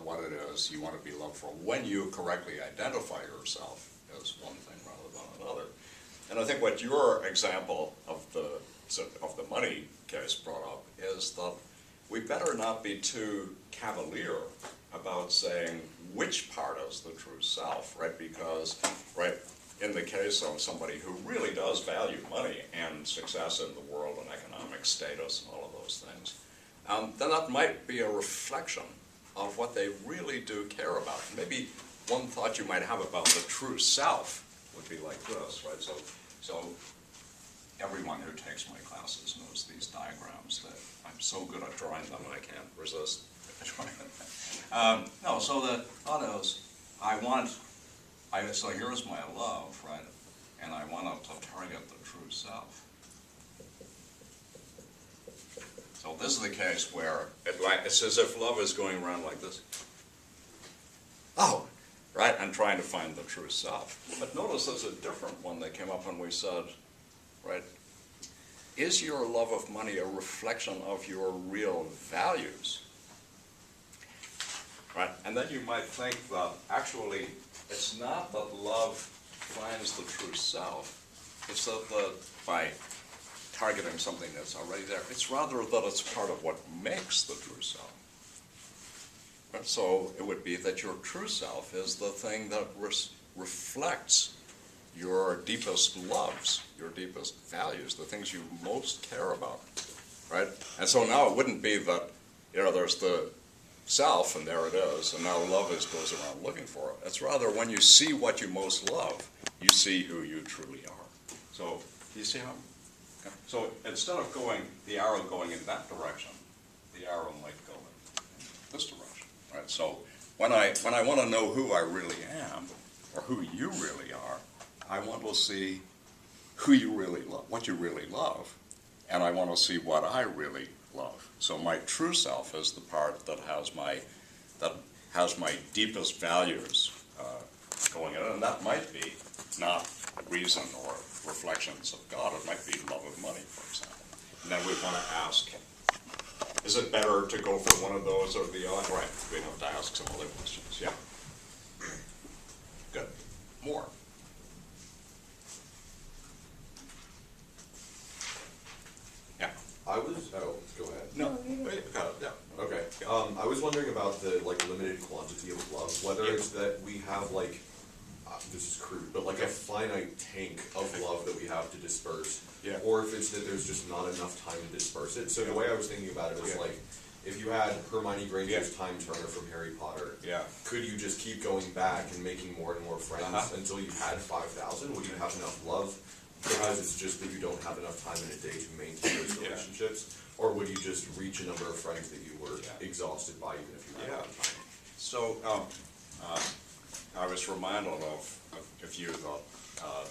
what it is you want to be loved for when you correctly identify yourself as one thing rather than another. And I think what your example of the money case brought up is that we better not be too cavalier about saying which part is the true self, right? Because, right, in the case of somebody who really does value money and success in the world and economic status and all of those things, then that might be a reflection of what they really do care about. Maybe one thought you might have about the true self would be like this, right? So everyone who takes my classes knows these diagrams that I'm so good at drawing them I can't resist drawing them. No, so the thought is, so here's my love, right? And I want to target the true self. So this is the case where it's as if love is going around like this. Oh, right, and trying to find the true self. But notice there's a different one that came up when we said, right, is your love of money a reflection of your real values? Right, and then you might think that actually it's not that love finds the true self, it's that by targeting something that's already there, it's rather that it's part of what makes the true self. Right? So it would be that your true self is the thing that reflects your deepest loves, your deepest values, the things you most care about, right? And so now it wouldn't be that, there's the self, and there it is, and now love goes around looking for it. It's rather when you see what you most love, you see who you truly are. So, do you see how? Okay. So instead of the arrow going in that direction, the arrow might go in this direction, right? So when I want to know who I really am, or who you really are, I want to see who you really love, what you really love, and I want to see what I really love. So my true self is the part that has my deepest values going in, and that might be not reason or reflections of God. It might be love of money, for example. And then we want to ask, is it better to go for one of those or the other? Right, we have to ask some other questions. Yeah. Good. More. Yeah. Go ahead. No, wait, yeah. Okay. I was wondering about the limited quantity of love, whether it's that we have this is crude, but a finite tank of love that we have to disperse, or if it's that there's just not enough time to disperse it. So the way I was thinking about it is if you had Hermione Granger's Time Turner from Harry Potter, could you just keep going back and making more and more friends until you had 5,000? Would you have enough love? Because it's just that you don't have enough time in a day to maintain those relationships? Or would you just reach a number of friends that you were exhausted by, even if you had time? So I was reminded of a view that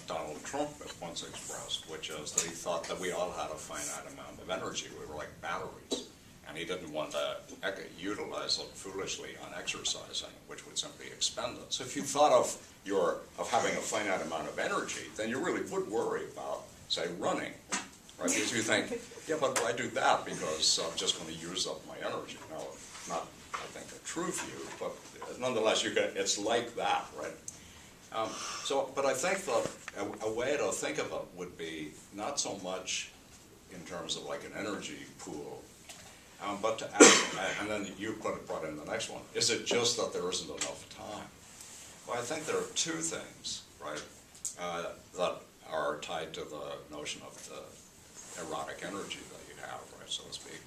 Donald Trump once expressed, which is that he thought that we all had a finite amount of energy. We were like batteries. And he didn't want to utilize it foolishly on exercising, which would simply expend it. So if you thought of having a finite amount of energy, then you really would worry about, say, running, right? Because you think, but I do that because I'm just going to use up my energy. Now, not, I think, a true view, but nonetheless, it's like that, right? But I think that a way to think of it would be not so much in terms of an energy pool, but to ask, and then you brought in the next one, is it just that there isn't enough time? Well, I think there are two things, right, that are tied to the notion of the erotic energy that you have, right, so to speak.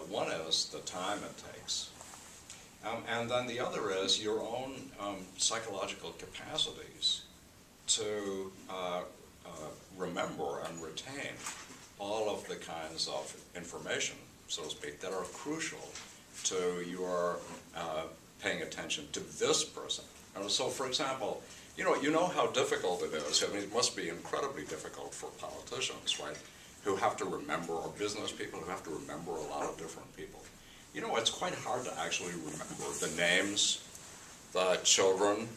One is the time it takes, and then the other is your own psychological capacities to remember and retain all of the kinds of information, so to speak, that are crucial to your paying attention to this person. And so, for example, you know how difficult it is. I mean, it must be incredibly difficult for politicians, right, who have to remember, or business people who have to remember a lot of different people. It's quite hard to actually remember the names, the children,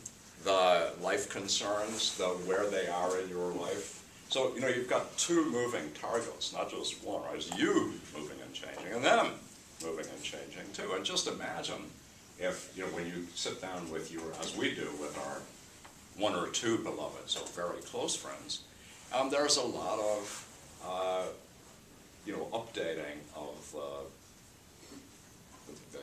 the life concerns, where they are in your life. So, you've got two moving targets, not just one, right? It's you moving and changing, and them moving and changing too. And just imagine if, you know, when you sit down with your, as we do with our one or two beloveds or very close friends, there's a lot of, you know, updating of the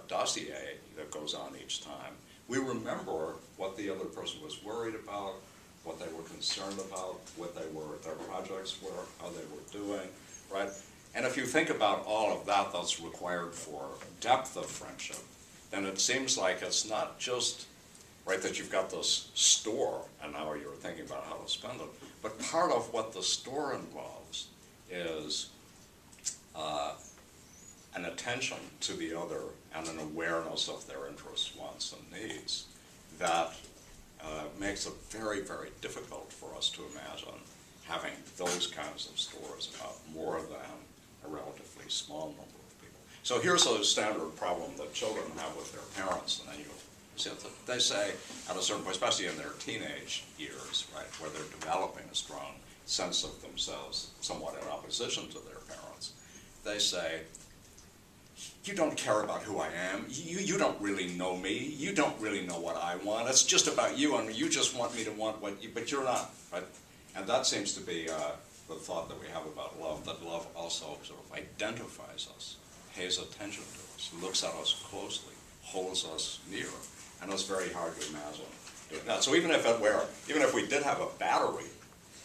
dossier that goes on each time. We remember what the other person was worried about, what they were concerned about, what they were, their projects were, how they were doing, right? And if you think about all of that that's required for depth of friendship, then it seems like it's not just, right, that you've got this store and now you're thinking about how to spend it, but part of what the store involves is an attention to the other and an awareness of their interests, wants, and needs that makes it very, very difficult for us to imagine having those kinds of stores about more than a relatively small number of people. So here's a standard problem that children have with their parents, and then you see that they say at a certain point, especially in their teenage years, right, where they're developing a strong sense of themselves, somewhat in opposition to their parents, they say, you don't care about who I am, you don't really know me, you don't really know what I want, it's just about you, and you just want me to want what you, but you're not, right? And that seems to be the thought that we have about love, that love also sort of identifies us, pays attention to us, looks at us closely, holds us near, and it's very hard to imagine doing that. So even if we did have a battery,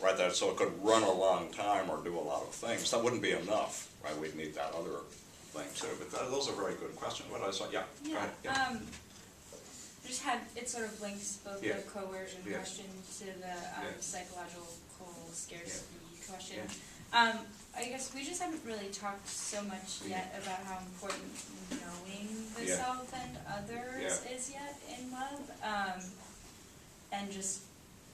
right, that so it could run a long time or do a lot of things, that wouldn't be enough, right? We'd need that other thing too. But those are very good questions. What I saw, yeah. Go ahead. Yeah. Just had, it sort of links both Yeah. the coercion Yeah. question to the Yeah. psychological scarcity question. Yeah. I guess we just haven't really talked so much yet about how important knowing the Yeah. self and others Yeah. is yet in love, and just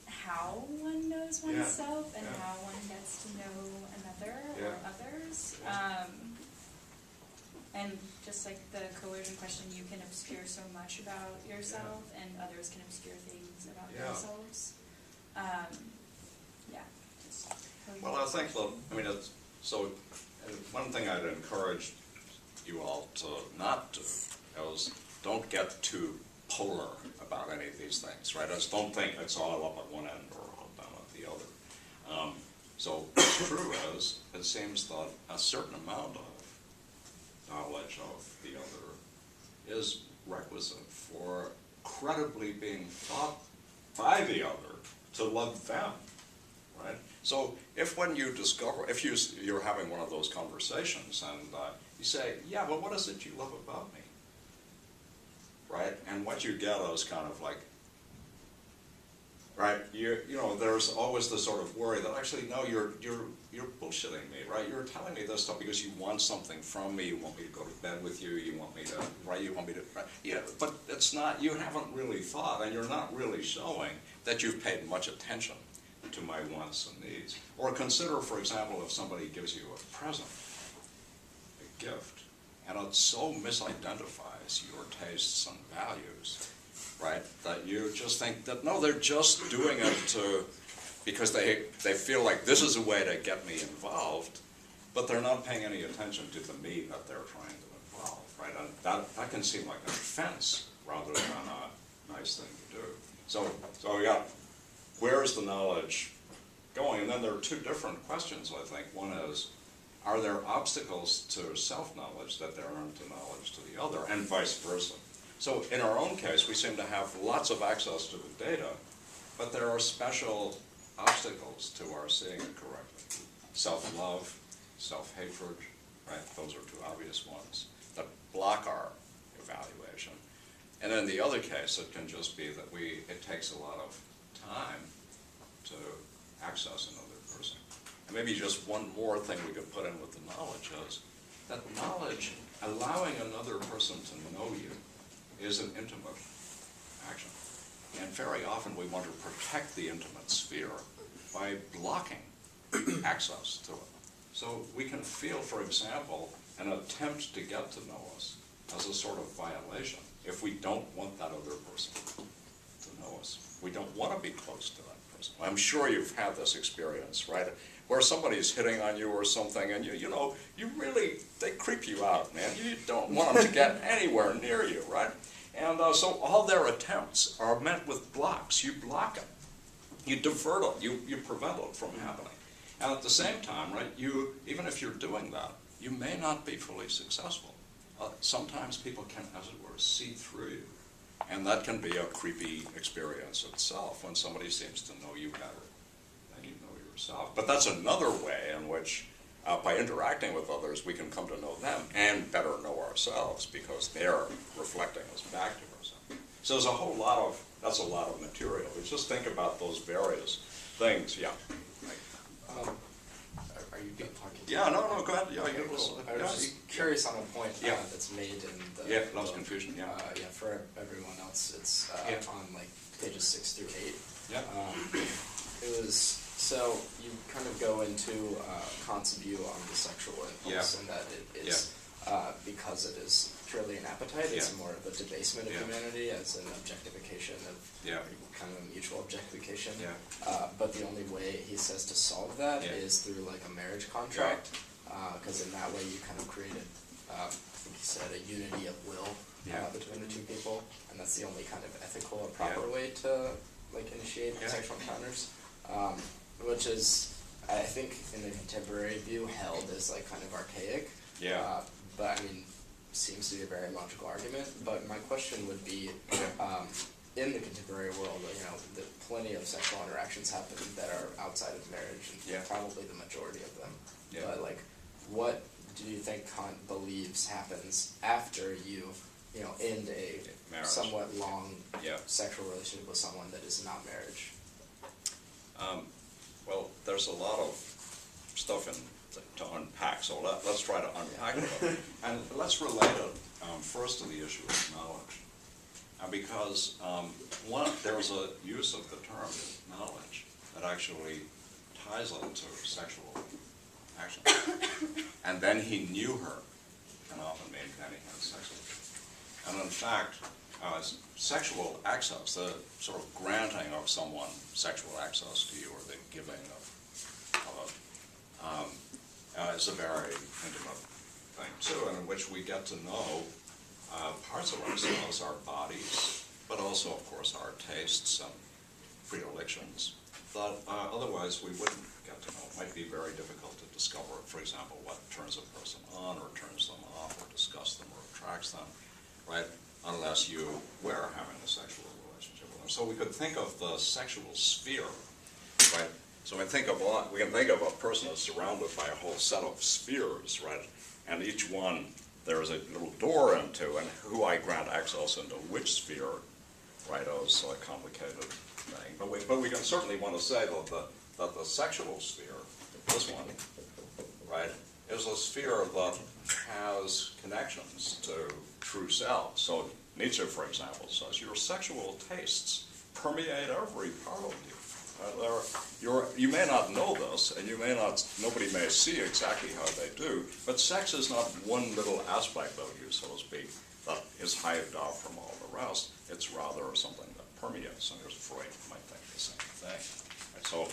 how one knows Yeah. oneself and Yeah. how one gets to know another or Yeah. others. Yeah. And just like the coercion question, you can obscure so much about yourself, and others can obscure things about Yeah. themselves. Yeah. Just how you- Well, I think that, I mean, it's, so one thing I'd encourage you all to not do is don't get too polar about any of these things, right? Just don't think it's all up at one end or all down at the other. So what's true is, it seems that a certain amount of knowledge of the other is requisite for credibly being thought by the other to love them, right? So if when you discover, if you're having one of those conversations and you say, yeah, but what is it you love about me? Right? And what you get is kind of like, right, you know, there's always the sort of worry that actually, no, you're bullshitting me, right? You're telling me this stuff because you want something from me, you want me to go to bed with you, you want me to, right, you want me to, right? Yeah, but it's not, you haven't really thought, and you're not really showing that you've paid much attention to my wants and needs. Or consider, for example, if somebody gives you a present, a gift, and it so misidentifies your tastes and values, right, that you just think that, no, they're just doing it because they feel like this is a way to get me involved, but they're not paying any attention to the me that they're trying to involve, right? And that can seem like an offense rather than a nice thing to do. So we got, where is the knowledge going? And then there are two different questions, I think. One is, are there obstacles to self-knowledge that there aren't to knowledge to the other, and vice versa? So in our own case, we seem to have lots of access to the data, but there are special obstacles to our seeing it correctly. Self-love, self-hatred, right? Those are two obvious ones that block our evaluation. And in the other case, it can just be that it takes a lot of time to access another person. And maybe just one more thing we could put in with the knowledge is that knowledge, allowing another person to know you, is an intimate action. And very often we want to protect the intimate sphere by blocking access to it. So we can feel, for example, an attempt to get to know us as a sort of violation if we don't want that other person to know us. We don't want to be close to that person. I'm sure you've had this experience, right? Where somebody's hitting on you or something, and you know, you really, they creep you out, man. You don't want them to get anywhere near you, right? And so all their attempts are met with blocks. You block it. You divert it. You prevent it from happening. And at the same time, right, even if you're doing that, you may not be fully successful. Sometimes people can, as it were, see through you. And that can be a creepy experience itself when somebody seems to know you better than you know yourself. But that's another way in which, by interacting with others, we can come to know them and better know ourselves because they're reflecting us back to ourselves. So there's that's a lot of material. We just think about those various things, yeah. Are you being talking? Yeah, no, go ahead. Yeah, Okay, cool. I was just curious on a point that's made in the loves book. confusion. Yeah, for everyone else, it's on like pages 6 through 8. Yeah. It was so you kind of go into Kant's view on the sexual impulse and that it is because it is purely an appetite. It's more of a debasement of humanity as an objectification of kind of a mutual objectification. But the only way he says to solve that is through like a marriage contract, because in that way you kind of created, I think he said, a unity of will between the two people, and that's the only kind of ethical or proper way to like initiate sexual encounters, which is, I think, in the contemporary view, held as like kind of archaic. But I mean, seems to be a very logical argument. But my question would be, in the contemporary world, plenty of sexual interactions happen that are outside of marriage, and probably the majority of them. But like, what do you think Kant believes happens after you end a marriage, somewhat long sexual relationship with someone that is not marriage? Well, there's a lot of stuff to unpack, so let's try to unpack it. And let's relate it first to the issue of knowledge. Because there's a use of the term knowledge that actually ties it to sexual action. And then he knew her, can often mean that he had sex with her. And in fact, sexual access, the sort of granting of someone sexual access to you, or the giving of is a very intimate thing too, in which we get to know parts of ourselves, our bodies, but also, of course, our tastes and predilections that otherwise we wouldn't get to know. It might be very difficult to discover, for example, what turns a person on or turns them off or disgusts them or attracts them, right, unless you were having a sexual relationship with them. So we could think of the sexual sphere, right? So we can think of a person as surrounded by a whole set of spheres, right? And each one there is a little door into, and who I grant access into which sphere, right? Oh, it's a complicated thing. But we can certainly want to say that the sexual sphere, this one, right, is a sphere that has connections to true self. So Nietzsche, for example, says your sexual tastes permeate every part of you. You may not know this, and nobody may see exactly how they do, but sex is not one little aspect of you, so to speak, that is hived off from all the rest. It's rather something that permeates, and there's Freud might think the same thing. And so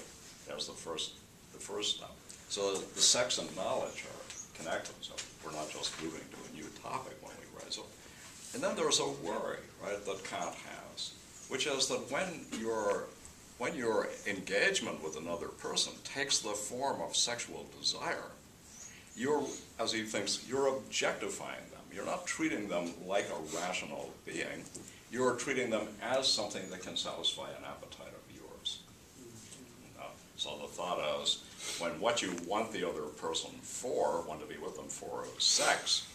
there's the first step. So the sex and knowledge are connected, so we're not just moving to a new topic when we raise it. And then there's a worry, right, that Kant has, which is that when your engagement with another person takes the form of sexual desire, as he thinks, you're objectifying them. You're not treating them like a rational being. You're treating them as something that can satisfy an appetite of yours. So the thought is, when what you want the other person for, want to be with them for, is sex,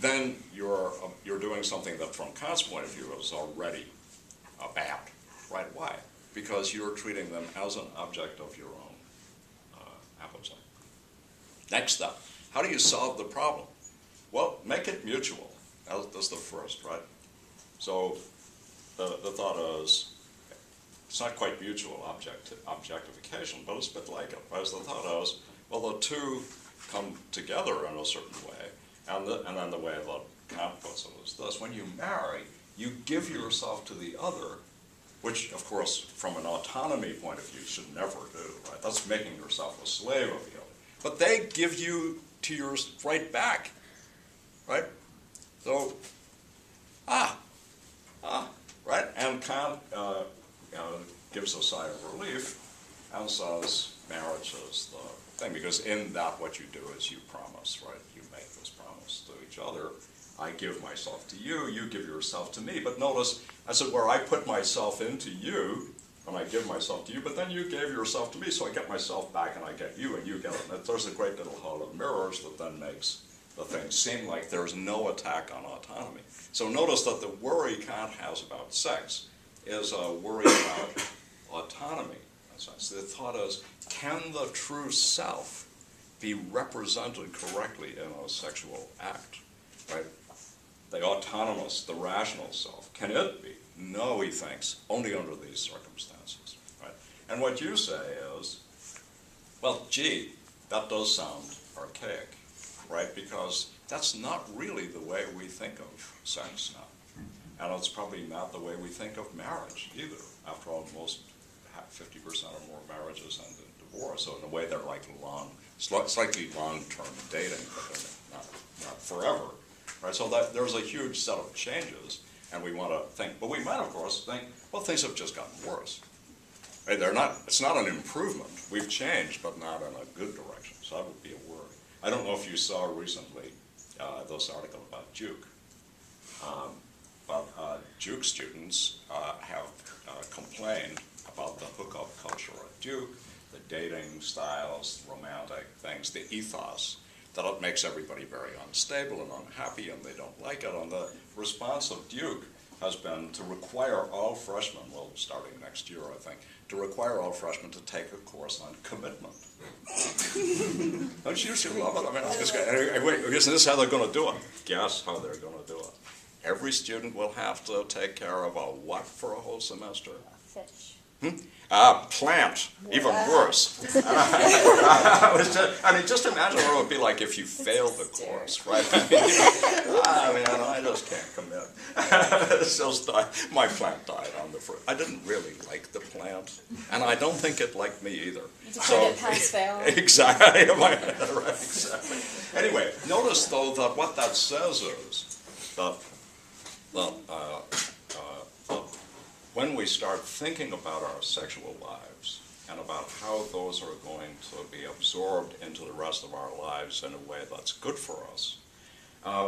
then you're doing something that, from Kant's point of view, is already bad. Right? Why? Because you're treating them as an object of your own appetite. Next step, how do you solve the problem? Well, make it mutual. That's the first, right? So the thought is, it's not quite mutual objectification, but it's a bit like it. Whereas the thought is, well, the two come together in a certain way, and then the way that Kant puts it is this: when you marry, you give yourself to the other, which, of course, from an autonomy point of view, you should never do, right? That's making yourself a slave of the other. But they give you to yours right back, right? So, Right? And Kant gives a sigh of relief and says marriage is the thing, because in that what you do is you promise, right? You make this promise to each other. I give myself to you, you give yourself to me. But notice, as it were, I put myself into you, and I give myself to you, but then you gave yourself to me, so I get myself back and I get you and you get it. And there's a great little hall of mirrors that then makes the thing seem like there's no attack on autonomy. So notice that the worry Kant has about sex is a worry about autonomy. In a sense. The thought is, can the true self be represented correctly in a sexual act? Right? The autonomous, the rational self. Can it be? No, he thinks, only under these circumstances. Right? And what you say is, well, gee, that does sound archaic, right? Because that's not really the way we think of sex now. And it's probably not the way we think of marriage either. After all, most 50% or more marriages end in divorce. So in a way, they're like slightly long-term dating, but not forever. Right? So that there's a huge set of changes, and we want to think. But we might, of course, think, well, things have just gotten worse. Right? It's not an improvement. We've changed, but not in a good direction. So that would be a worry. I don't know if you saw recently this article about Duke. But Duke students have complained about the hookup culture at Duke, the dating styles, romantic things, the ethos, that it makes everybody very unstable and unhappy, and they don't like it. And the response of Duke has been to require all freshmen, well, starting next year, I think, to require all freshmen to take a course on commitment. Don't you love it? I mean, it's just, wait, isn't this how they're going to do it? Guess how they're going to do it. Every student will have to take care of a what for a whole semester? A fish. Plant, even worse. I mean, just imagine what it would be like if you failed the course, right? I just can't commit. My plant died on the fruit. I didn't really like the plant, and I don't think it liked me either. You just get pass-fail. Exactly. Right, exactly. Anyway, notice though that what that says is that when we start thinking about our sexual lives and about how those are going to be absorbed into the rest of our lives in a way that's good for us,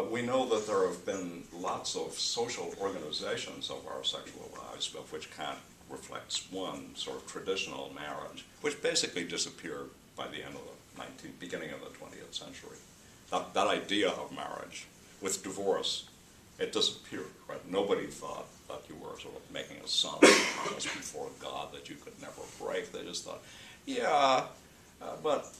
we know that there have been lots of social organizations of our sexual lives, of which Kant reflects one, sort of traditional marriage, which basically disappeared by the end of the beginning of the 20th century. That idea of marriage, with divorce, it disappeared, right? Nobody thought that you were sort of making a solemn promise before God that you could never break. They just thought, but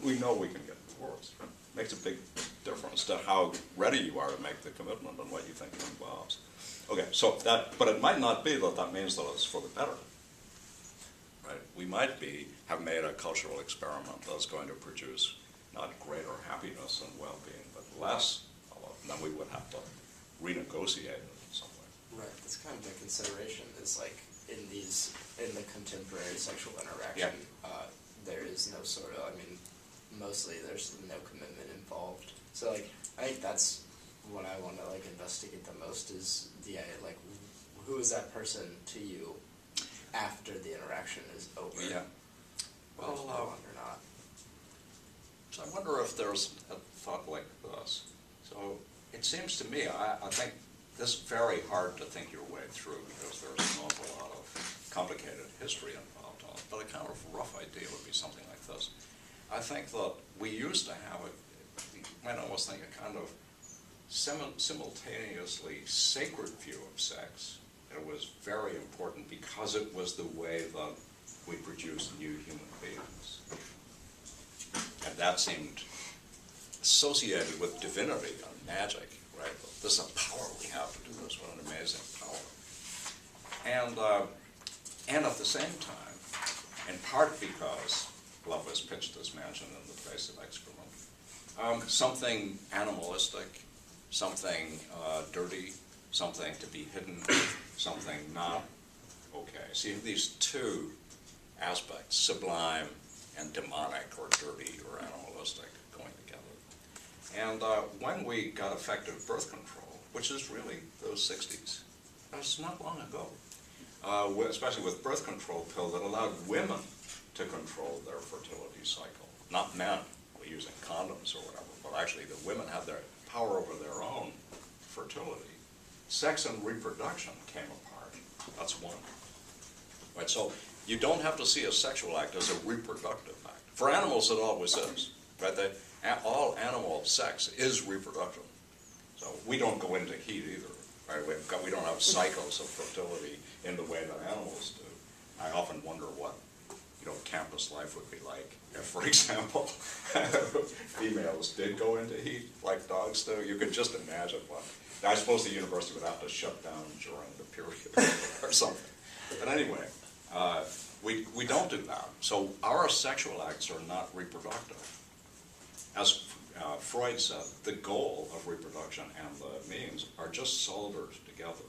we know we can get divorced. Right? Makes a big difference to how ready you are to make the commitment and what you think it involves. Okay, so but it might not be that means that it's for the better. Right? We might have made a cultural experiment that's going to produce not greater happiness and well-being, but less. Then we would have to renegotiate it in some way. Right, that's kind of the consideration, is like in the contemporary sexual interaction, there is no sort of, mostly there's no commitment involved. So I think that's what I want to investigate the most, is who is that person to you after the interaction is over? Yeah. Well, or not. So I wonder if there's a thought like this. So it seems to me, I think this is very hard to think your way through because there's an awful lot of complicated history involved on it. But a kind of rough idea would be something like this. I think that we used to have you might almost think a kind of simultaneously sacred view of sex. It was very important because it was the way that we produced new human beings. And that seemed associated with divinity and magic, right? This is a power we have to do this, what an amazing power. And at the same time, in part because love is pitched as mentioned in the face of excrement, something animalistic, something dirty, something to be hidden, something not okay. So you have these two aspects, sublime and demonic or dirty or animalistic, going together. And when we got effective birth control, which is really those 60s, That's not long ago. Especially with birth control pills that allowed women to control their fertility cycle, not men using condoms or whatever, but actually the women had their power over their own fertility. Sex and reproduction came apart. That's one. Right, so you don't have to see a sexual act as a reproductive act. For animals, it always is. Right? All animal sex is reproduction. So we don't go into heat either. Right? We don't have cycles of fertility in the way that animals do. I often wonder what campus life would be like if, for example, females did go into heat like dogs do. You could just imagine what. I suppose the university would have to shut down during the period or something. But anyway, we don't do that. So our sexual acts are not reproductive. As Freud said, the goal of reproduction and the means are just soldered together.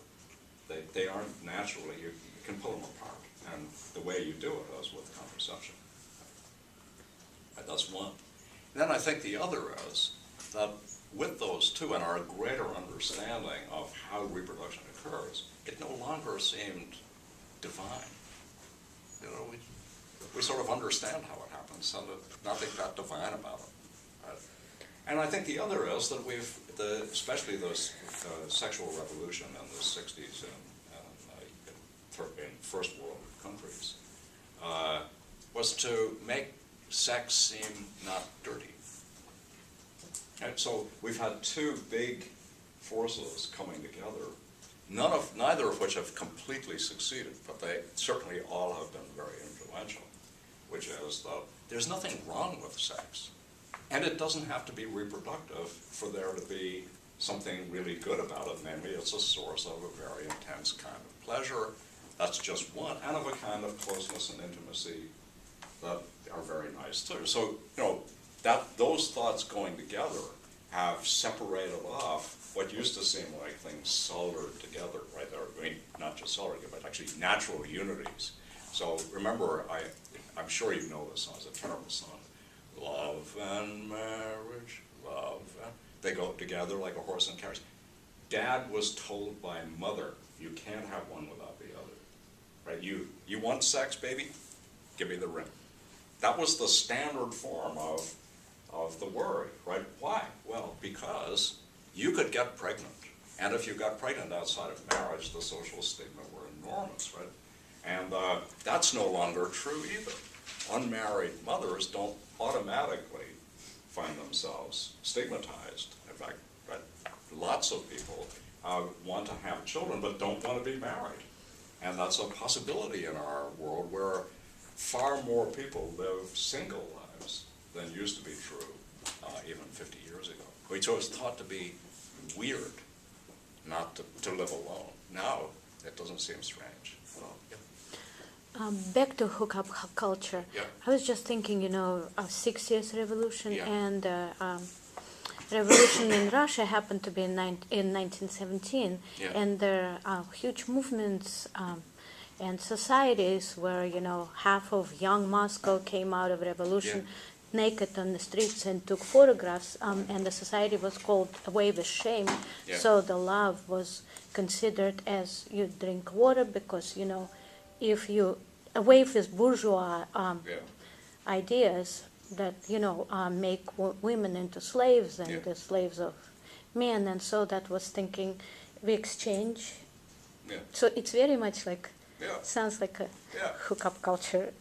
They aren't naturally, you can pull them apart. And the way you do it is with contraception. Right, that's one. Then I think the other is that with those two and our greater understanding of how reproduction occurs, it no longer seemed divine. We sort of understand how it happens, and nothing that divine about it. Right? And I think the other is that especially the sexual revolution in the 60s in first world countries, was to make sex seem not dirty. And so we've had two big forces coming together, neither of which have completely succeeded, but they certainly all have been very influential, which is that there's nothing wrong with sex. And it doesn't have to be reproductive for there to be something really good about it, namely it's a source of a very intense kind of pleasure. That's just one, and of a kind of closeness and intimacy that are very nice too. So, those thoughts going together have separated off what used to seem like things soldered together, right? I mean, not just soldered, but actually natural unities. So remember, I'm sure you know this song, it's a terrible song. Love and marriage, love and... They go together like a horse and carriage. Dad was told by mother, you can't have one without the other. Right? You want sex, baby? Give me the ring. That was the standard form of the word, right? Why? Well, because you could get pregnant. And if you got pregnant outside of marriage, the social stigma were enormous, right? And that's no longer true either. Unmarried mothers don't automatically find themselves stigmatized. In fact, right, lots of people want to have children but don't want to be married. And that's a possibility in our world where far more people live single lives than used to be true even 50 years ago. So it's thought to be weird not to live alone. Now, it doesn't seem strange at all. Yeah. Back to hookup culture. Yeah. I was just thinking, of 6 years revolution, Yeah. and revolution in Russia happened to be in 1917, Yeah. and there are huge movements and societies where, half of young Moscow came out of revolution naked on the streets and took photographs, and the society was called Away with Shame. Yeah. So the love was considered as you drink water because, if you away with bourgeois ideas that make women into slaves and the slaves of men, and so that was thinking we exchange. Yeah. So it's very much like sounds like a Yeah. hookup culture.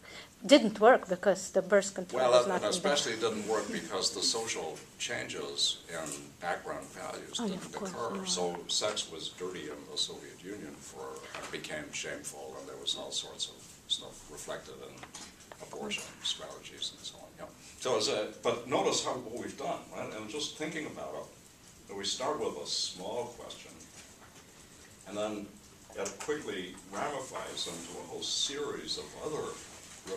Didn't work because the birth control was Well, not and especially it didn't work because the social changes in background values Oh, yeah, didn't of course, occur. no. So sex was dirty in the Soviet Union and became shameful, and there was all sorts of stuff reflected in abortion strategies and so on. Yeah. So, but notice what we've done, right? And just thinking about it, that we start with a small question, and then it quickly ramifies into a whole series of other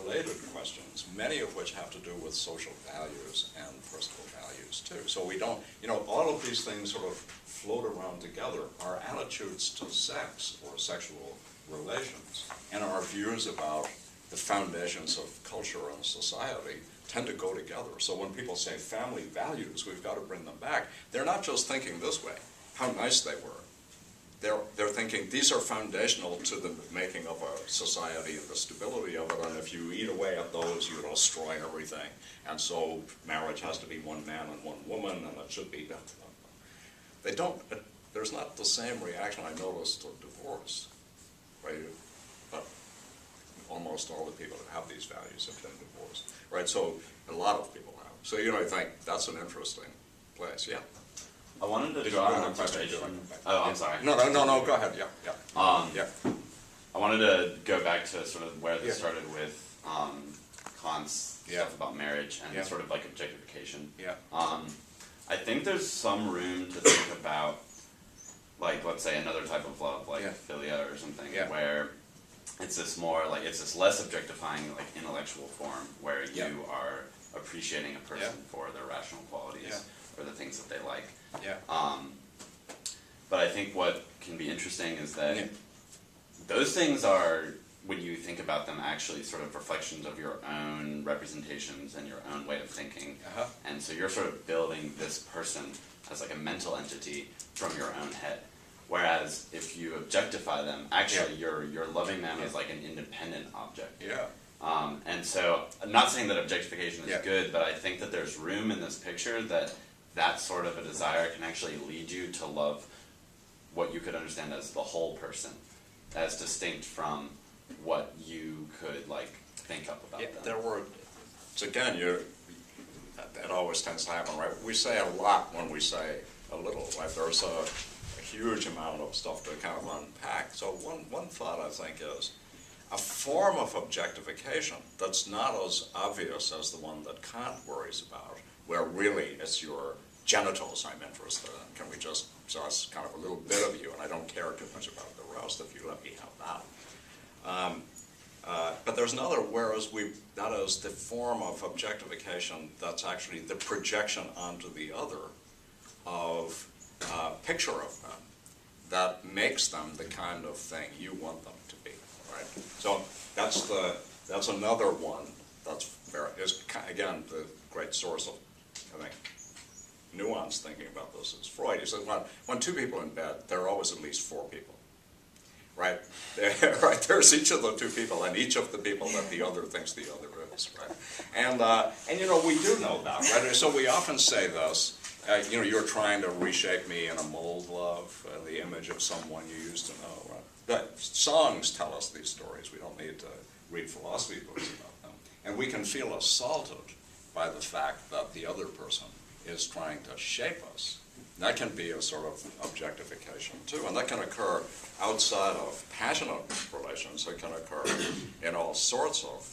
related questions, many of which have to do with social values and personal values too. So we don't, all of these things sort of float around together. Our attitudes to sex or sexual relations and our views about the foundations of culture and society tend to go together. So when people say family values, we've got to bring them back. They're not just thinking this way, how nice they were. they're thinking these are foundational to the making of a society and the stability of it, and if you eat away at those, you destroy everything. And so marriage has to be one man and one woman, and it should be. They don't. There's not the same reaction I noticed to divorce, right? But almost all the people that have these values have been divorced, right? So a lot of people have. So I think that's an interesting place. Yeah. I wanted to Did draw you an have a question? observation. Oh, I'm sorry. No, go ahead. Yeah. Yeah. I wanted to go back to sort of where this Yeah. started with Kant's Yeah. stuff about marriage and Yeah. sort of like objectification. Yeah. I think there's some room to think about, like, let's say another type of love, like Yeah. philia or something, Yeah. where it's this more like, it's this less objectifying, like, intellectual form where Yeah. you are appreciating a person Yeah. for their rational qualities Yeah. or the things that they like. Yeah. But I think what can be interesting is that Yeah. those things are, when you think about them, actually sort of reflections of your own representations and your own way of thinking. Uh-huh. And so you're sort of building this person as like a mental entity from your own head. Whereas if you objectify them, actually you're loving them as like an independent object. Yeah. And so, I'm not saying that objectification is Yeah. good, but I think that there's room in this picture that sort of a desire can actually lead you to love what you could understand as the whole person, as distinct from what you could like think up about them. There were, so again, that always tends to happen, right? We say a lot when we say a little, right? There's a huge amount of stuff to kind of unpack. So one thought I think is a form of objectification that's not as obvious as the one that Kant worries about, where really it's your genitals I'm interested in. Can we just kind of a little bit of you, and I don't care too much about the rest if you let me have that. But there's another, that is the form of objectification that's actually the projection onto the other of a picture of them that makes them the kind of thing you want them to be, right? So that's another one that's again, the great source of, I think, nuanced thinking about this is Freud. He said, when two people in bed, there are always at least four people. Right? Right? There's each of the two people, and each of the people that the other thinks the other is, right? And we do know that, right? So we often say this, you're trying to reshape me in a mold, love, the image of someone you used to know, right? But songs tell us these stories. We don't need to read philosophy books about them. And we can feel assaulted by the fact that the other person is trying to shape us. That can be a sort of objectification too, and that can occur outside of passionate relations. It can occur in all sorts of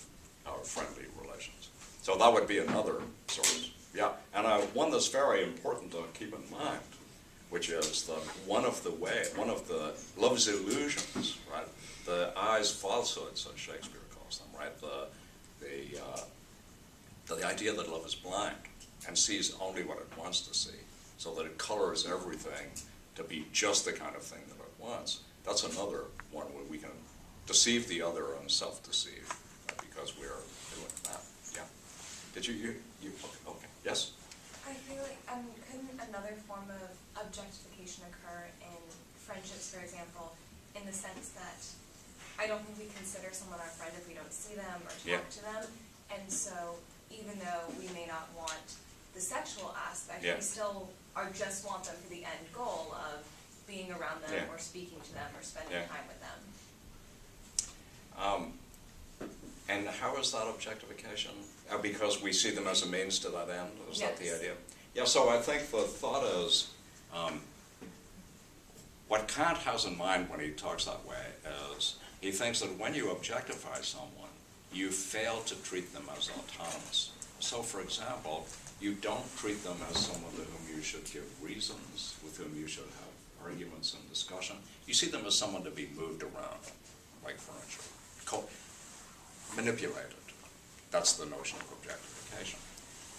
friendly relations. So that would be another sort of, and one that's very important to keep in mind, which is that one of the love's illusions, right? The eye's falsehoods, as Shakespeare calls them, right? The idea that love is blind and sees only what it wants to see, so that it colors everything to be just the kind of thing that it wants. That's another one where we can deceive the other and self-deceive because we're doing that. Yeah. Did you okay. Yes? I feel like, couldn't another form of objectification occur in friendships, for example, in the sense that I don't think we consider someone our friend if we don't see them or talk to them, and so even though we may not want the sexual aspect, we still just want them for the end goal of being around them or speaking to them or spending time with them. And how is that objectification? Because we see them as a means to that end? Is that the idea? Yeah, so I think the thought is, what Kant has in mind when he talks that way is, he thinks that when you objectify someone, you fail to treat them as autonomous. So, for example, you don't treat them as someone to whom you should give reasons, with whom you should have arguments and discussion. You see them as someone to be moved around, like furniture, manipulated. That's the notion of objectification.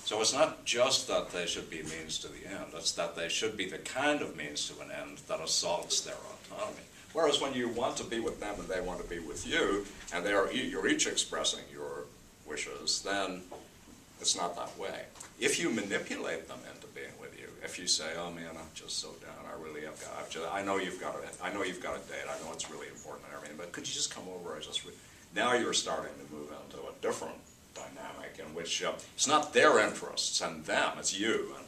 So it's not just that they should be means to the end, it's that they should be the kind of means to an end that assaults their autonomy. Whereas when you want to be with them and they want to be with you, and you're each expressing your wishes, then it's not that way. If you manipulate them into being with you, if you say, oh man, I'm just so down, I really have got, I know you've got a date, I know it's really important and everything, but could you just come over, now you're starting to move into a different dynamic in which it's not their interests and them, it's you. And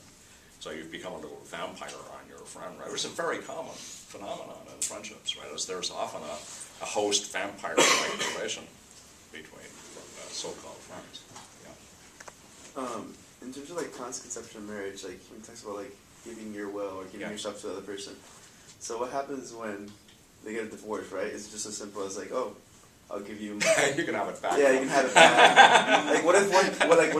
so you've become a little vampire on your friend, right? Which is a very common phenomenon in friendships, right? As there's often a host vampire-like relation between so-called friends. Yeah. In terms of like conception of marriage, like when it talks about like giving your will or giving yourself to the other person. So what happens when they get a divorce, right? Is it just as simple as like, oh, I'll give you. You can have it back. Yeah, you can have it back. Like, what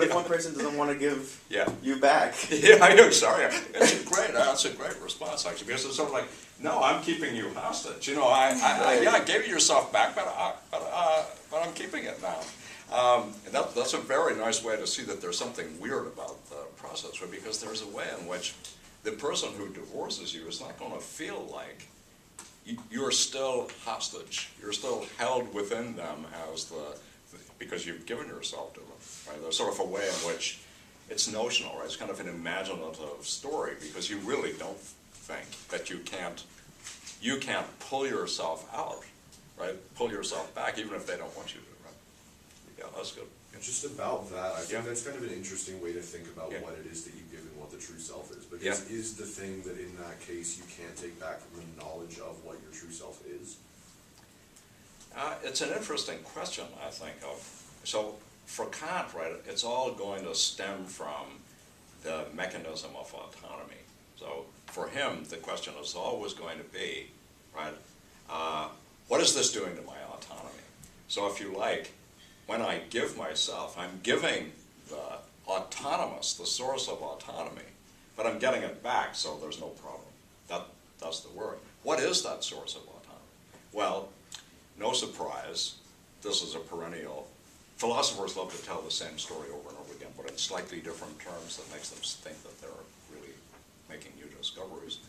if one person doesn't want to give you back? Yeah, I know. Sorry, that's a great response actually, because it's sort of like, no, I'm keeping you hostage. You know, I gave you yourself back, but I'm keeping it now. And that's a very nice way to see that there's something weird about the process, right? Because there's a way in which the person who divorces you is not going to feel like you're still hostage. You're still held within them as because you've given yourself to them, right? There's sort of a way in which it's notional, right? It's kind of an imaginative story because you really don't think that you can't pull yourself out, right? Pull yourself back even if they don't want you to, right? Yeah, that's good. Just about that, I think that's kind of an interesting way to think about what it is that you give and what the true self is. Because is the thing that in that case you can't take back from the knowledge of what your true self is? It's an interesting question, I think. So for Kant, right, it's all going to stem from the mechanism of autonomy. So for him, the question is always going to be, right, what is this doing to my autonomy? So if you like, when I give myself, I'm giving the autonomous, the source of autonomy, but I'm getting it back, so there's no problem. That's the worry. What is that source of autonomy? Well, no surprise, this is a perennial. Philosophers love to tell the same story over and over again, but in slightly different terms that makes them think that they're really making new discoveries.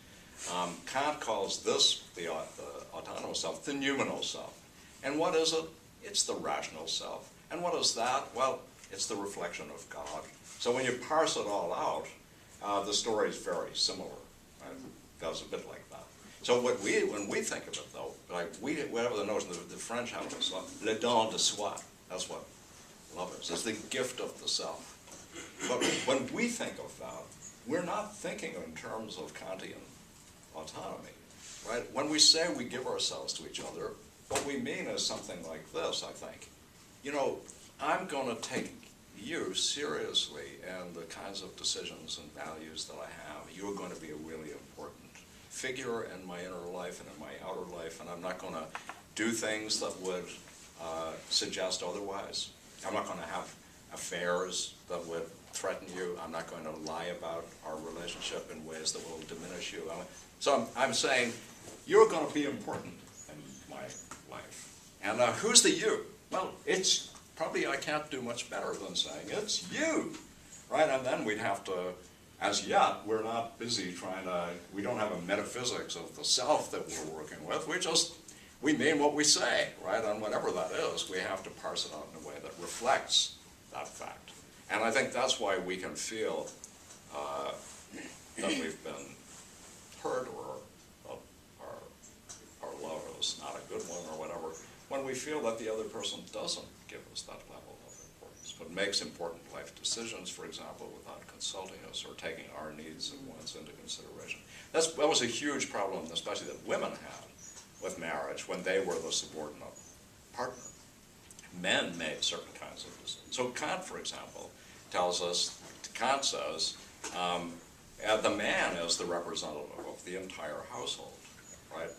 Kant calls this, the autonomous self, the noumenal self. And what is it? It's the rational self. And what is that? Well, it's the reflection of God. So when you parse it all out, the story is very similar. Right? That's a bit like that. So when we think of it, though, like we have the notion that the French have this, le don de soi. That's what love is. It's the gift of the self. But when we think of that, we're not thinking in terms of Kantian autonomy. Right? When we say we give ourselves to each other, what we mean is something like this, I think. You know, I'm going to take you seriously and the kinds of decisions and values that I have. You're going to be a really important figure in my inner life and in my outer life, and I'm not going to do things that would suggest otherwise. I'm not going to have affairs that would threaten you. I'm not going to lie about our relationship in ways that will diminish you. So I'm saying, you're going to be important in my life. And who's the you? Well, it's probably, I can't do much better than saying, it's you, right? And then we'd have to, as yet, we're not busy we don't have a metaphysics of the self that we're working with. We mean what we say, right? And whatever that is, we have to parse it out in a way that reflects that fact. And I think that's why we can feel that we've been hurt or our love is not a good one or whatever, when we feel that the other person doesn't give us that level of importance, but makes important life decisions, for example, without consulting us or taking our needs and wants into consideration. That was a huge problem, especially that women had with marriage when they were the subordinate partner. Men made certain kinds of decisions. So Kant, for example, Kant says, the man is the representative of the entire household, right?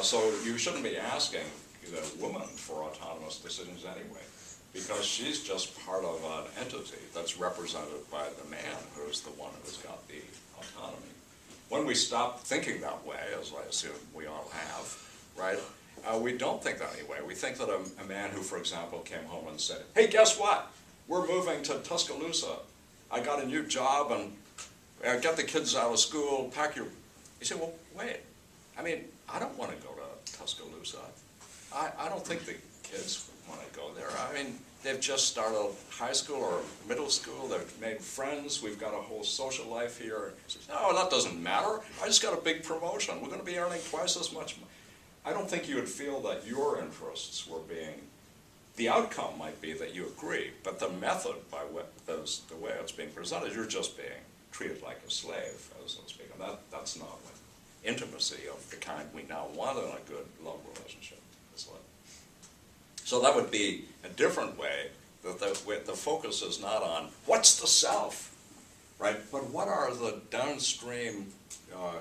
So you shouldn't be asking the woman for autonomous decisions anyway, because she's just part of an entity that's represented by the man who's the one who's got the autonomy. When we stop thinking that way, as I assume we all have, right, we don't think that anyway. We think that a man who, for example, came home and said, hey, guess what? We're moving to Tuscaloosa. I got a new job and get the kids out of school, pack your... You say, well, wait. I mean, I don't want to go to Tuscaloosa. I don't think the kids want to go there. I mean, they've just started high school or middle school, they've made friends, we've got a whole social life here. No, that doesn't matter. I just got a big promotion. We're going to be earning twice as much. I don't think you would feel that your interests were being, the outcome might be that you agree, but the method by the way it's being presented, you're just being treated like a slave, so to speak. And that's not what intimacy of the kind we now want in a good love relationship is like. So that would be a different way, that the focus is not on what's the self, right? But what are the downstream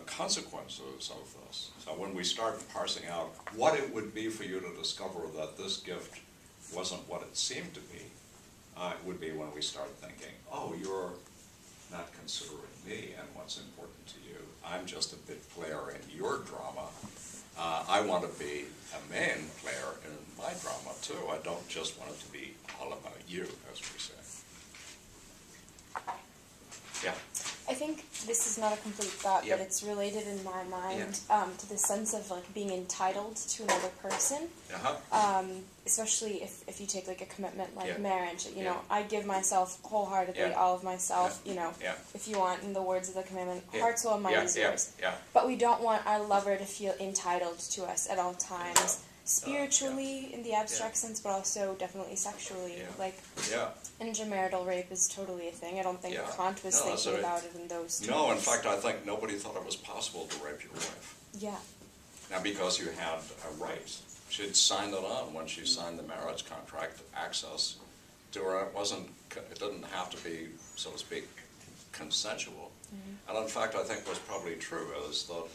consequences of this? So when we start parsing out what it would be for you to discover that this gift wasn't what it seemed to be, it would be when we start thinking, oh, you're not considering me and what's important to you. I'm just a bit player in your drama. I want to be a main player in my drama too. I don't just want it to be all about you, as we say. Yeah. I think this is not a complete thought, Yep. but it's related in my mind to the sense of like being entitled to another person. Uh-huh. Especially if you take like a commitment like Yeah. marriage. You Yeah. know, I give myself wholeheartedly Yeah. all of myself. Yeah. You know, Yeah. if you want, in the words of the commandment, Yeah. heart, soul, and mind is yours. Yeah. But we don't want our lover to feel entitled to us at all times. Spiritually, in the abstract sense, but also definitely sexually. Yeah. Like, Yeah. intermarital rape is totally a thing. I don't think Yeah. Kant was No, that's thinking right. about it in those terms. No, in fact, I think nobody thought it was possible to rape your wife. Yeah. Now, because you had a right. She'd signed it on when she signed the marriage contract, access to her. It didn't have to be, so to speak, consensual. And in fact, I think what's probably true is the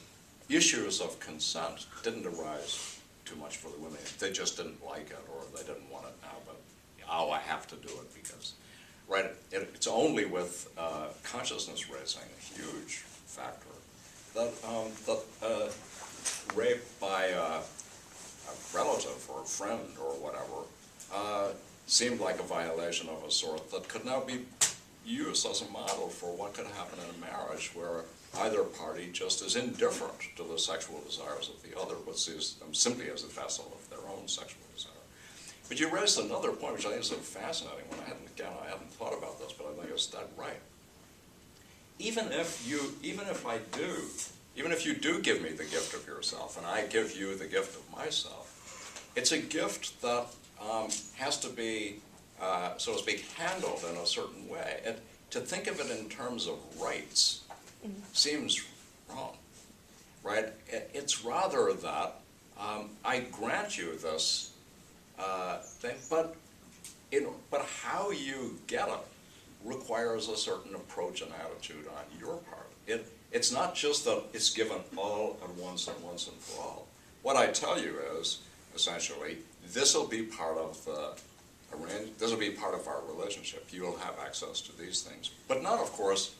issues of consent didn't arise too much for the women. They just didn't like it, or they didn't want it now, but, oh, I have to do it because, right, it's only with consciousness raising, a huge factor, that rape by a relative or a friend or whatever seemed like a violation of a sort that could now be used as a model for what could happen in a marriage where either party just is indifferent to the sexual desires of the other, but sees them simply as a vessel of their own sexual desire. But you raised another point, which I think is so fascinating. When I hadn't thought about this, but I think it's that right. Even if you do give me the gift of yourself, and I give you the gift of myself, it's a gift that has to be, so to speak, handled in a certain way. And to think of it in terms of rights seems wrong, right? It's rather that I grant you this thing, but how you get it requires a certain approach and attitude on your part. It's not just that it's given all at once and once and for all. What I tell you is, essentially, this will be part of our relationship. You will have access to these things, but not, of course,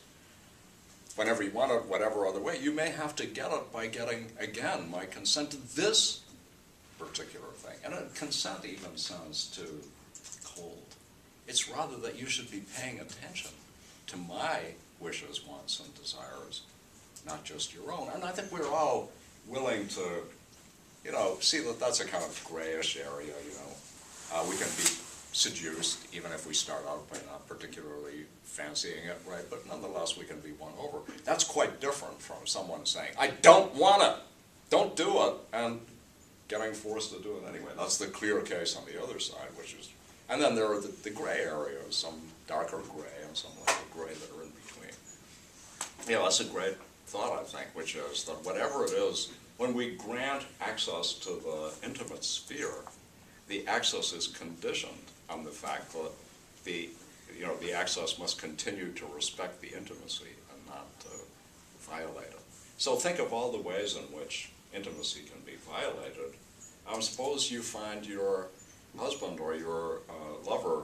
whenever you want it, whatever other way. You may have to get it by getting, again, my consent to this particular thing. And consent even sounds too cold. It's rather that you should be paying attention to my wishes, wants, and desires, not just your own. And I think we're all willing to, see that that's a kind of grayish area, We can be seduced, even if we start out by not particularly fancying it, right? But nonetheless, we can be won over. That's quite different from someone saying, I don't want it, don't do it, and getting forced to do it anyway. That's the clear case on the other side, and then there are the gray areas, some darker gray and some lighter gray that are in between. Yeah, that's a great thought, I think, which is that whatever it is, when we grant access to the intimate sphere, the access is conditioned on the fact that the access must continue to respect the intimacy and not violate it. So think of all the ways in which intimacy can be violated. Suppose you find your husband or your lover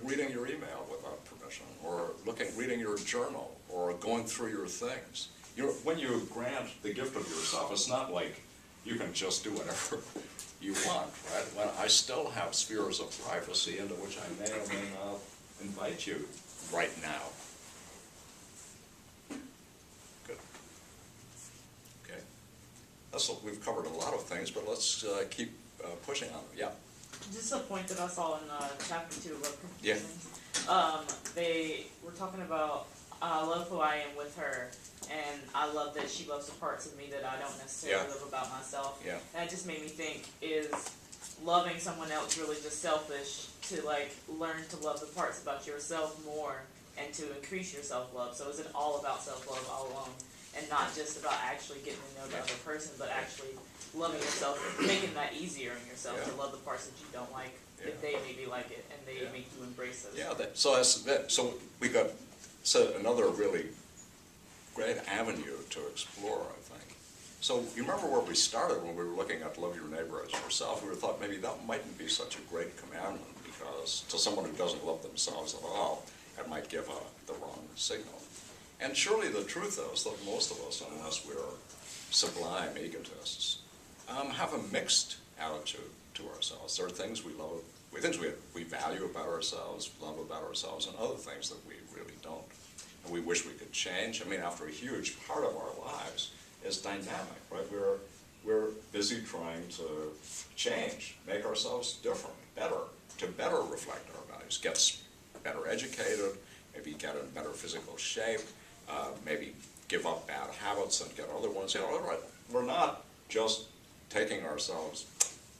reading your email without permission, or reading your journal, or going through your things. When you grant the gift of yourself, it's not like you can just do whatever you want, right? When I still have spheres of privacy into which I may or may not invite you right now. Good. Okay. We've covered a lot of things, but let's keep pushing on it. Yeah. Just a point that I saw in chapter 2 of Love Yeah. Confessions. They were talking about, I love who I am with her, and I love that she loves the parts of me that I don't necessarily Yeah. love about myself. Yeah. And that just made me think, is loving someone else really just selfish to like learn to love the parts about yourself more and to increase your self-love? So is it all about self-love all along and not just about actually getting to know the other person, but actually loving yourself, making that easier on yourself to love the parts that you don't like, if they maybe like it and they make you embrace those? Yeah, so we got another really great avenue to explore, I think. So you remember where we started when we were looking at love your neighbor as yourself? We thought maybe that mightn't be such a great commandment, because to someone who doesn't love themselves at all, it might give the wrong signal. And surely the truth is that most of us, unless we're sublime egotists, have a mixed attitude to ourselves. There are things we love, things we value about ourselves, love about ourselves, and other things that we really don't. And we wish we could change. I mean, after a huge part of our lives is dynamic, right? We're busy trying to change, make ourselves different, to better reflect our values, get better educated, maybe get in better physical shape, maybe give up bad habits and get other ones. You know, right? We're not just taking ourselves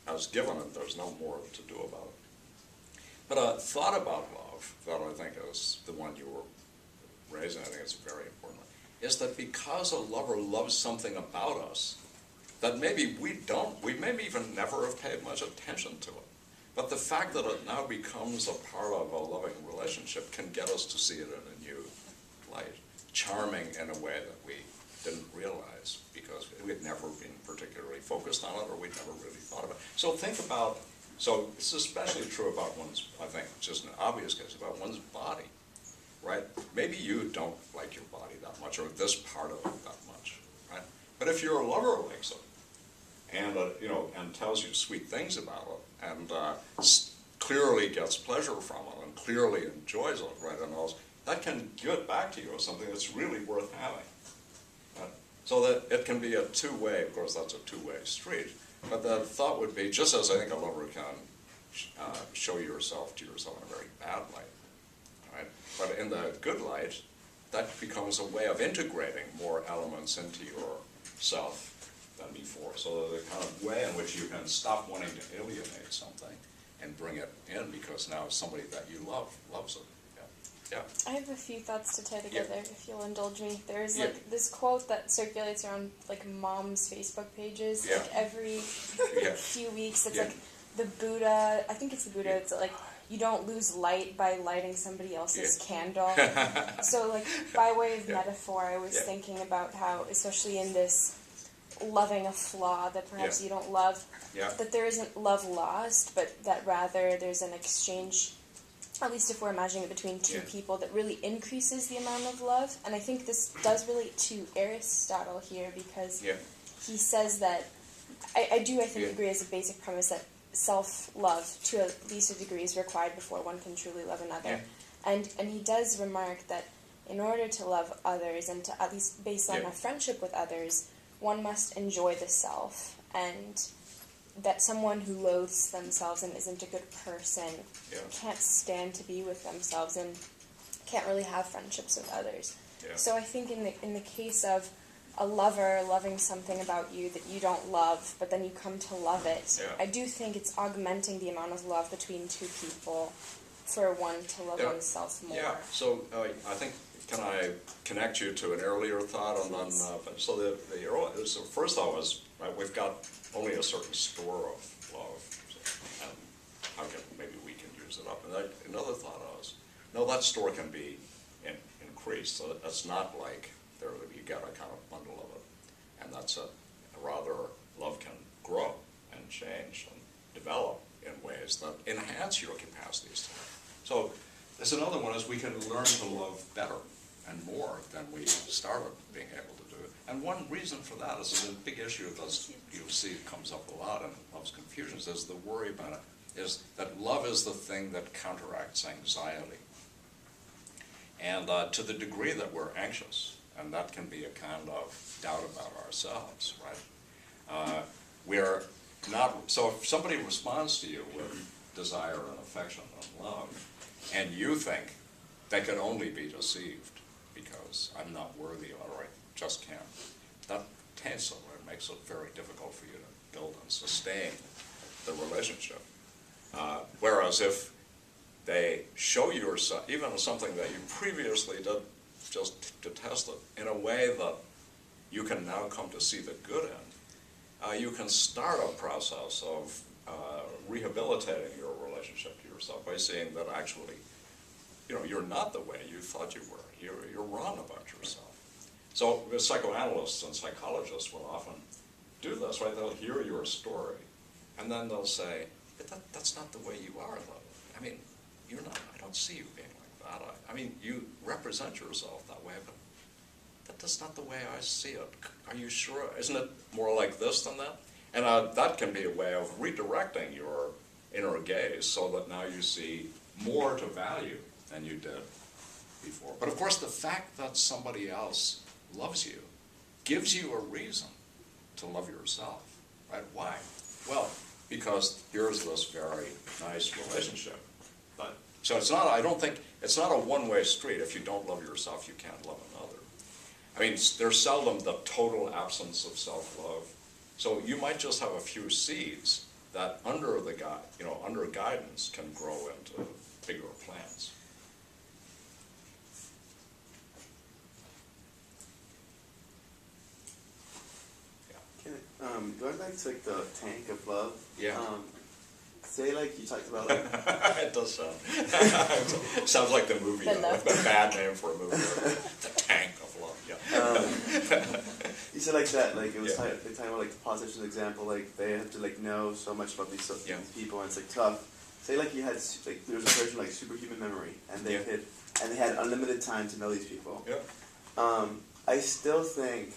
as given and there's no more to do about it. But a thought about love that I think is the one you were raising, I think it's very important, is that because a lover loves something about us that maybe we maybe even never have paid much attention to it. But the fact that it now becomes a part of a loving relationship can get us to see it in a new light, charming in a way that we didn't realize because we had never been particularly focused on it or we'd never really thought about it. So think about, so it's especially true about one's, I think, just an obvious case, about one's body, right? Maybe you don't like your body that much or this part of it that much, right? But if your lover likes it, and and tells you sweet things about it, and clearly gets pleasure from it, and clearly enjoys it, right, and all, that can give it back to you as something that's really worth having. Right? So that it can be a two-way, of course that's a two-way street, but the thought would be, just as I think a lover can show yourself to yourself in a very bad light, right? But in the good light, that becomes a way of integrating more elements into yourself than before. So the kind of way in which you can stop wanting to alienate something and bring it in because now somebody that you love loves it. Yeah. I have a few thoughts to tie together, if you'll indulge me. There's like this quote that circulates around like moms' Facebook pages like every few weeks. It's like the Buddha, I think it's the Buddha, it's like, you don't lose light by lighting somebody else's candle. So like by way of metaphor, I was thinking about how, especially in this loving a flaw that perhaps you don't love, that there isn't love lost, but that rather there's an exchange, at least if we're imagining it between two people, that really increases the amount of love. And I think this does relate to Aristotle here, because he says that, I think agree as a basic premise that self-love, to at least a degree, is required before one can truly love another. And he does remark that in order to love others, and to at least based on a friendship with others, one must enjoy the self, and that someone who loathes themselves and isn't a good person can't stand to be with themselves and can't really have friendships with others. So I think in the case of a lover loving something about you that you don't love, but then you come to love it, I do think it's augmenting the amount of love between two people for one to love oneself more. Yeah, so I think, can I connect you to an earlier thought on so the first thought was, right, we've got only a certain store of love, and how can maybe we can use it up? And another thought was, no, that store can be increased. So that's not like you get a kind of bundle of it, and that's it. Rather, love can grow and change and develop in ways that enhance your capacities to love. So there's another one is we can learn to love better and more than we started being able to do. And one reason for that is a big issue that you'll see comes up a lot in Love's Confusions, is the worry about it, is that love is the thing that counteracts anxiety. And to the degree that we're anxious, and that can be a kind of doubt about ourselves, right? We're not, so if somebody responds to you with desire and affection and love, and you think they can only be deceived because I'm not worthy of it, or I just can't, that taints it, it makes it very difficult for you to build and sustain the relationship. Whereas if they show you even something that you previously did just detested in a way that you can now come to see the good in, you can start a process of rehabilitating your relationship to yourself by seeing that actually, you're not the way you thought you were. You're wrong about yourself. So the psychoanalysts and psychologists will often do this, right? They'll hear your story, and then they'll say, but that's not the way you are, though. I mean, you're not, I don't see you being like that. I mean, you represent yourself that way, but that's not the way I see it. Are you sure? Isn't it more like this than that? And that can be a way of redirecting your inner gaze so that now you see more to value than you did before. But of course, the fact that somebody else loves you gives you a reason to love yourself, right? Why? Well, because here's this very nice relationship. So it's not, I don't think, it's not a one-way street. If you don't love yourself, you can't love another. I mean, there's seldom the total absence of self-love. So you might just have a few seeds that under guidance can grow into bigger plants. Going back to like the tank of love. Yeah. Say like you talked about like it does sound. Sounds like the movie. The bad name for a movie. The tank of love. Yeah. You said like that, like it was they talking about like the politician's example, like they have to like know so much about these people, and it's like tough. Say like you had like there was a person like superhuman memory, and they had unlimited time to know these people. Yeah. I still think,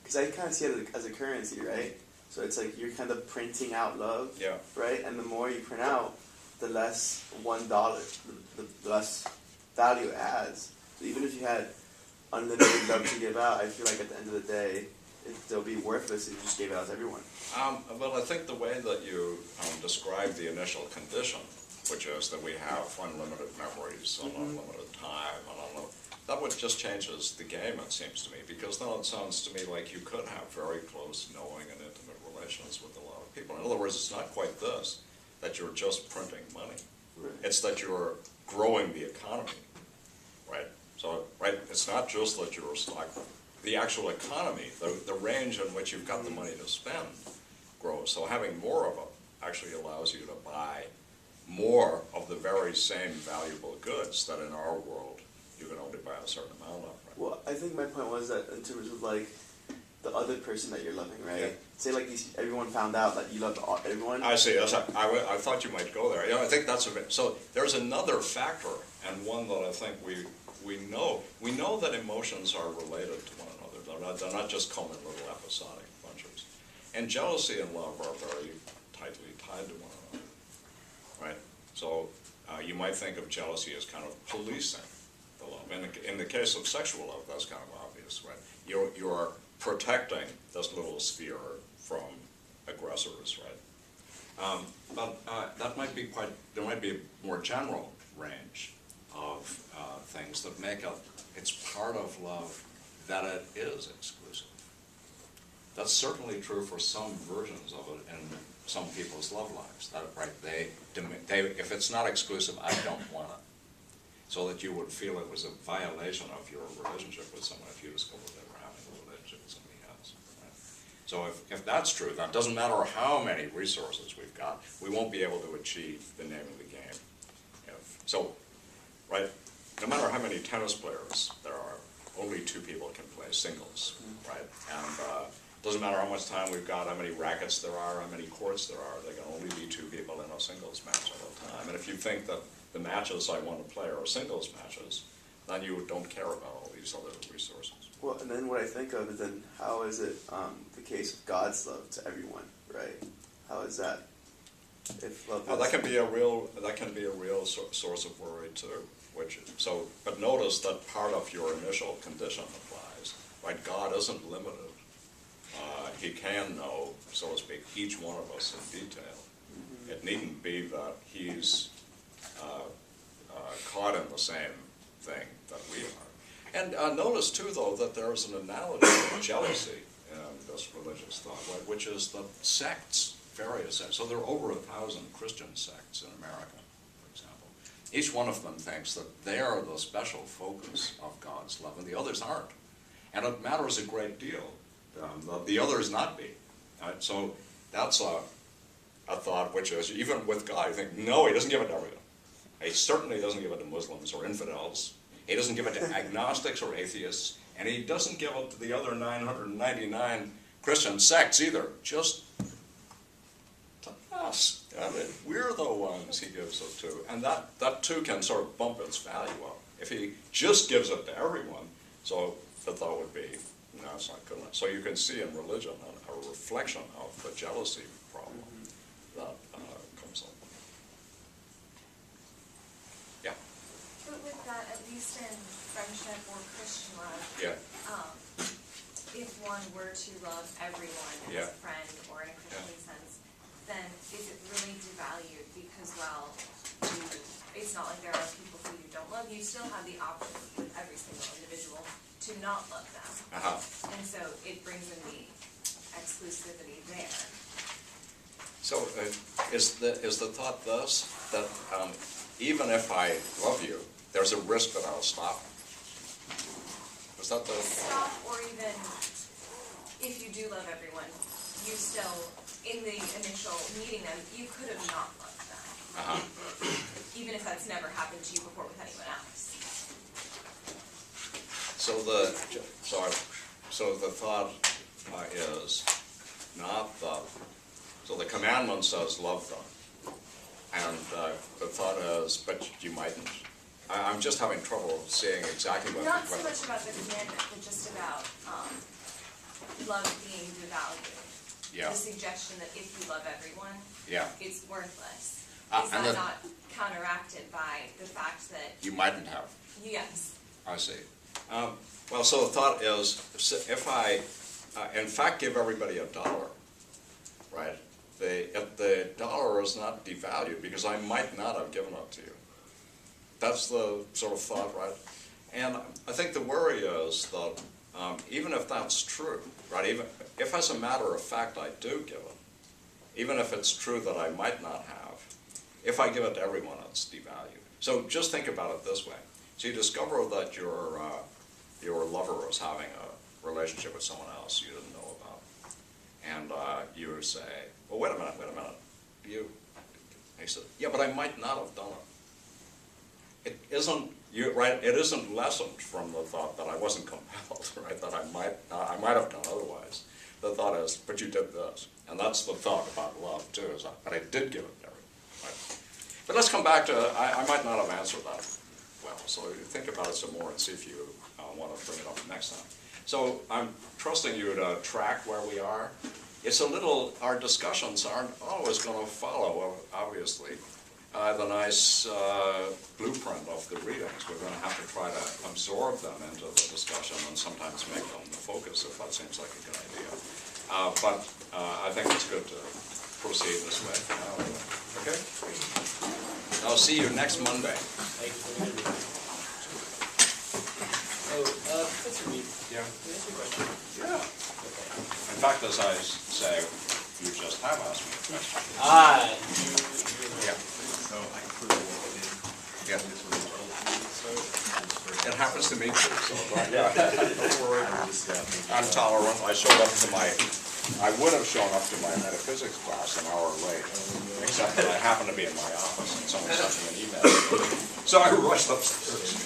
because I kind of see it as a currency, right? So it's like you're kind of printing out love, right? And the more you print out, the less $1, the less value it adds. So even if you had unlimited love to give out, I feel like at the end of the day, it'll be worthless if you just gave it out to everyone. Well, I think the way that you describe the initial condition, which is that we have unlimited memories and unlimited time, that would just changes the game, it seems to me, because then it sounds to me like you could have very close knowing and intimate relations with a lot of people. In other words, it's not quite this, that you're just printing money. Right. It's that you're growing the economy, right? So, right, it's not just that you're the actual economy, the range in which you've got the money to spend grows. So having more of it actually allows you to buy more of the very same valuable goods that in our world you can only buy a certain amount of. Right? Well, I think my point was that in terms of like the other person that you're loving, right? Yeah. Say like everyone found out that you loved everyone. I see. I thought you might go there. I think that's a bit. So there's another factor, and one that I think we know. We know that emotions are related to one another. They're not just come in little episodic bunches. And jealousy and love are very tightly tied to one another, right? So you might think of jealousy as kind of policing the love. In the case of sexual love, that's kind of obvious, right? You're protecting this little sphere from aggressors, right? But that might be there might be a more general range of things that make it's part of love that it is exclusive. That's certainly true for some versions of it in some people's love lives. Right? They if it's not exclusive, I don't want it. So that you would feel it was a violation of your relationship with someone if you discovered they were having a relationship with somebody else. Right? So if that's true, then it doesn't matter how many resources we've got, we won't be able to achieve the name of the game. Right? No matter how many tennis players there are, only two people can play singles, right? And it doesn't matter how much time we've got, how many rackets there are, how many courts there are, there can only be two people in a singles match at a time. And if you think that the matches I want to play are singles matches, then you don't care about all these other resources. Well, and then what I think of is then how is it the case of God's love to everyone, right? How is that? If love that can be a real source of worry too. But notice that part of your initial condition applies. Right? God isn't limited. he can know, so to speak, each one of us in detail. It needn't be that he's caught in the same thing that we are. And notice too, though, that there is an analogy of jealousy in this religious thought, right, which is the sects, various sects. So there are over 1,000 Christian sects in America, for example. Each one of them thinks that they are the special focus of God's love, and the others aren't. And it matters a great deal. The others not be. Right? So that's a thought which is, even with God, you think, no, he doesn't give it to everyone. He certainly doesn't give it to Muslims or infidels. He doesn't give it to agnostics or atheists. And he doesn't give it to the other 999 Christian sects either. Just to us. I mean, we're the ones he gives it to. And that too can sort of bump its value up. If he just gives it to everyone, so the thought would be, no, it's not good enough. So you can see in religion a reflection of the jealousy problem that comes up. Yeah. But with that, at least in friendship or Christian love, Yeah. If one were to love everyone as a friend or in a Christian sense, then is it really devalued because, well, it's not like there are people who you don't love. You still have the option with every single individual to not love them. And so it brings in the exclusivity there. So is the thought thus that even if I love you, there's a risk that I'll stop? Was that the... Stop, or even if you do love everyone, you still, in the initial meeting them, you could have not loved them. Even if that's never happened to you before with anyone else. So the thought is not the... So the commandment says love them. And the thought is, but you mightn't. I'm just having trouble seeing exactly what... Not so much about the commandment, but just about love being devalued. Yeah. The suggestion that if you love everyone, it's worthless. Is that not counteracted by the fact that... You mightn't have. Yes. I see. Well, so the thought is, if I, in fact, give everybody $1, right, if the dollar is not devalued, because I might not have given it to you. That's the sort of thought, right? And I think the worry is that even if that's true, right, even if as a matter of fact I do give it, even if it's true that I might not have, if I give it to everyone, it's devalued. So just think about it this way. So you discover that your lover is having a relationship with someone else you didn't know about. And you say, well, wait a minute. He said, yeah, but I might not have done it. It isn't lessened from the thought that I wasn't compelled, right? That I might have done otherwise. The thought is, but you did this. And that's the thought about love, too, is that, but I did give it to everyone, right? But let's come back to, I might not have answered that well, so think about it some more and see if you want to bring it up next time. So I'm trusting you to track where we are. It's a little, our discussions aren't always going to follow, obviously, the nice blueprint of the readings. We're going to have to try to absorb them into the discussion and sometimes make them the focus, if that seems like a good idea. But I think it's good to proceed this way. Okay? I'll see you next Monday. Thank you. Professor Reed. Yeah. Can I ask you a question? Yeah. Okay. In fact, as I say, you just have asked me a question. Yeah. So I included what it is. Yeah. This was told to me, so It happens to me too, so don't worry. I'm I'm tolerant. I showed up to I would have shown up to my metaphysics class an hour late, except that I happened to be in my office and someone sent me an email. So I rushed upstairs.